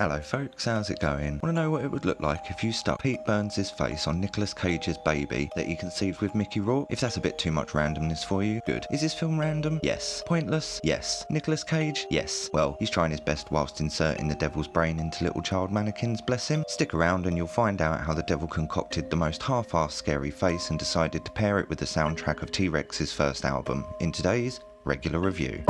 Hello folks, how's it going? Want to know what it would look like if you stuck Pete Burns' face on Nicolas Cage's baby that he conceived with Mickey Rourke? If that's a bit too much randomness for you, good. Is this film random? Yes. Pointless? Yes. Nicolas Cage? Yes. Well, he's trying his best whilst inserting the devil's brain into little child mannequins, bless him. Stick around and you'll find out how the devil concocted the most half-assed scary face and decided to pair it with the soundtrack of T-Rex's first album in today's regular review.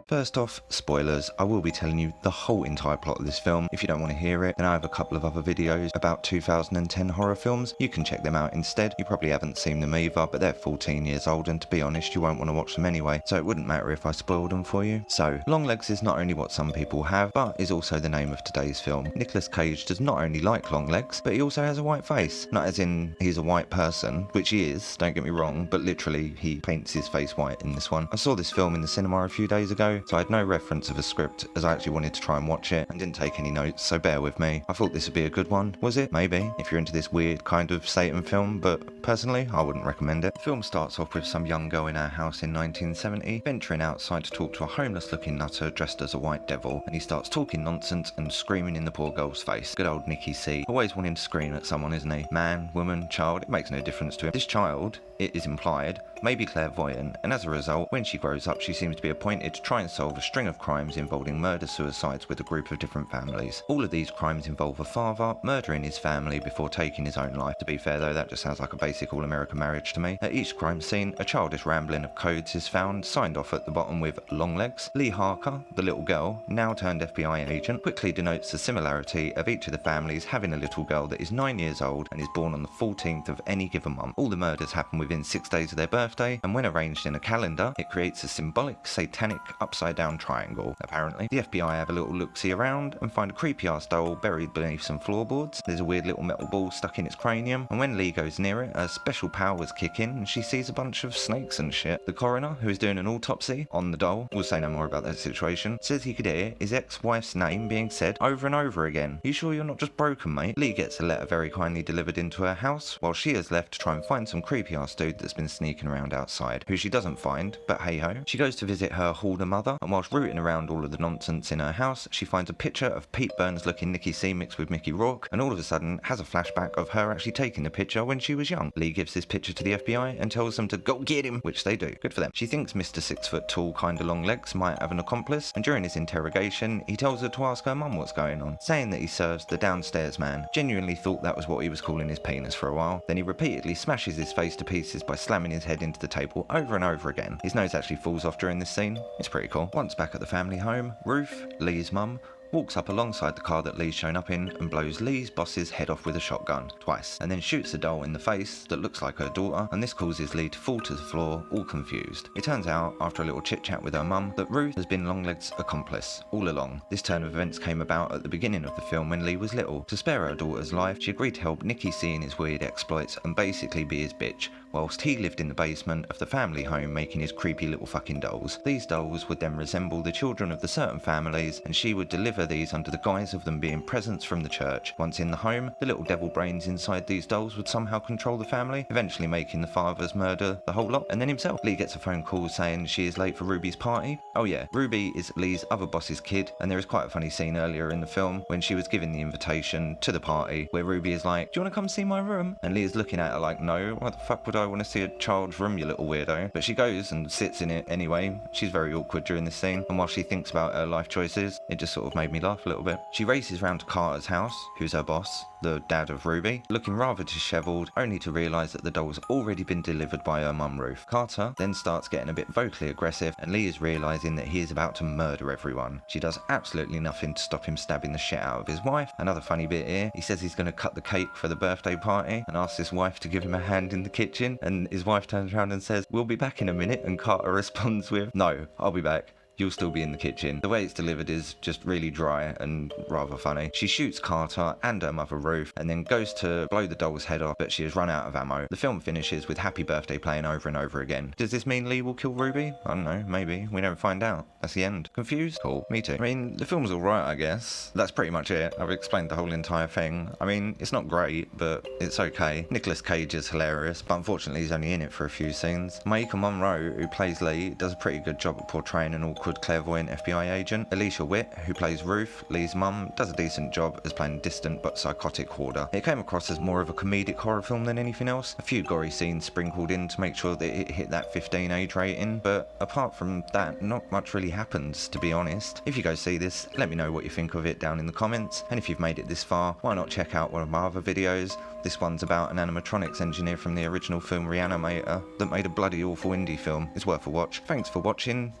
First off, spoilers. I will be telling you the whole entire plot of this film. If you don't want to hear it, then I have a couple of other videos about 2010 horror films. You can check them out instead. You probably haven't seen them either, but they're 14 years old, and to be honest, you won't want to watch them anyway, so it wouldn't matter if I spoiled them for you. So, Longlegs is not only what some people have, but is also the name of today's film. Nicolas Cage does not only like long legs, but he also has a white face. Not as in he's a white person, which he is, don't get me wrong, but literally he paints his face white in this one. I saw this film in the cinema a few days ago, so I had no reference of a script as I actually wanted to try and watch it and didn't take any notes, so bear with me. I thought this would be a good one. Was it? Maybe, if you're into this weird kind of Satan film, but personally I wouldn't recommend it. The film starts off with some young girl in her house in 1970 venturing outside to talk to a homeless looking nutter dressed as a white devil, and he starts talking nonsense and screaming in the poor girl's face. Good old Nicky C. Always wanting to scream at someone, isn't he? Man, woman, child, it makes no difference to him. This child, it is implied, may be clairvoyant, and as a result, when she grows up, she seems to be appointed to try and solve a string of crimes involving murder-suicides with a group of different families. All of these crimes involve a father murdering his family before taking his own life. To be fair though, that just sounds like a basic all-American marriage to me. At each crime scene, a childish rambling of codes is found, signed off at the bottom with Longlegs. Lee Harker, the little girl, now turned FBI agent, quickly denotes the similarity of each of the families having a little girl that is 9 years old and is born on the 14th of any given month. All the murders happen within 6 days of their birthday, and when arranged in a calendar, it creates a symbolic, satanic, upside-down triangle. Apparently, the FBI have a little look-see around and find a creepy-ass doll buried beneath some floorboards. There's a weird little metal ball stuck in its cranium, and when Lee goes near it, her special powers kick in, and she sees a bunch of snakes and shit. The coroner, who is doing an autopsy on the doll, will say no more about that situation, says he could hear his ex-wife's name being said over and over again. Are you sure you're not just broken, mate? Lee gets a letter very kindly delivered into her house, while she is left to try and find some creepy-ass dude that's been sneaking around outside, who she doesn't find, but hey-ho. She goes to visit her hoarder mother, and whilst rooting around all of the nonsense in her house, she finds a picture of Pete Burns looking Nicky C mixed with Mickey Rourke, and all of a sudden has a flashback of her actually taking the picture when she was young. Lee gives this picture to the FBI and tells them to go get him, which they do. Good for them. She thinks Mr. 6 foot tall kinda long legs might have an accomplice, and during his interrogation, he tells her to ask her mum what's going on, saying that he serves the downstairs man. Genuinely thought that was what he was calling his penis for a while. Then he repeatedly smashes his face to pieces by slamming his head into the table over and over again. His nose actually falls off during this scene. It's pretty cool. Once back at the family home, Ruth, Lee's mum, walks up alongside the car that Lee's shown up in and blows Lee's boss's head off with a shotgun twice, and then shoots the doll in the face that looks like her daughter, and this causes Lee to fall to the floor, all confused. It turns out, after a little chit chat with her mum, that Ruth has been Longlegs' accomplice all along. This turn of events came about at the beginning of the film when Lee was little. To spare her daughter's life, she agreed to help Nicky see in his weird exploits and basically be his bitch, whilst he lived in the basement of the family home making his creepy little fucking dolls. These dolls would then resemble the children of the certain families, and she would deliver these under the guise of them being presents from the church. Once in the home, the little devil brains inside these dolls would somehow control the family, eventually making the fathers murder the whole lot, and then himself. Lee gets a phone call saying she is late for Ruby's party. Oh yeah, Ruby is Lee's other boss's kid, and there is quite a funny scene earlier in the film when she was given the invitation to the party, where Ruby is like, "Do you want to come see my room?" And Lee is looking at her like, "No, why the fuck would I want to see a child's room, you little weirdo?" But she goes and sits in it anyway. She's very awkward during this scene, and while she thinks about her life choices, it just sort of made me laugh a little bit. She races round to Carter's house, who's her boss, the dad of Ruby, looking rather dishevelled, only to realise that the doll's already been delivered by her mum Ruth. Carter then starts getting a bit vocally aggressive, and Lee is realising that he is about to murder everyone. She does absolutely nothing to stop him stabbing the shit out of his wife. Another funny bit here, he says he's going to cut the cake for the birthday party and asks his wife to give him a hand in the kitchen, and his wife turns around and says, "We'll be back in a minute," and Carter responds with, "No, I'll be back. You'll still be in the kitchen." The way it's delivered is just really dry and rather funny. She shoots Carter and her mother Ruth and then goes to blow the doll's head off, but she has run out of ammo. The film finishes with Happy Birthday playing over and over again. Does this mean Lee will kill Ruby? I don't know, maybe. We don't find out. That's the end. Confused? Cool. Me too. I mean, the film's alright, I guess. That's pretty much it. I've explained the whole entire thing. I mean, it's not great, but it's okay. Nicolas Cage is hilarious, but unfortunately he's only in it for a few scenes. Maika Monroe, who plays Lee, does a pretty good job at portraying an awkward awkward, clairvoyant FBI agent. Alicia Witt, who plays Ruth, Lee's mum, does a decent job as playing a distant but psychotic hoarder. It came across as more of a comedic horror film than anything else. A few gory scenes sprinkled in to make sure that it hit that 15 age rating, but apart from that, not much really happens, to be honest. If you go see this, let me know what you think of it down in the comments, and if you've made it this far, why not check out one of my other videos. This one's about an animatronics engineer from the original film Reanimator that made a bloody awful indie film. It's worth a watch. Thanks for watching.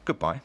Goodbye.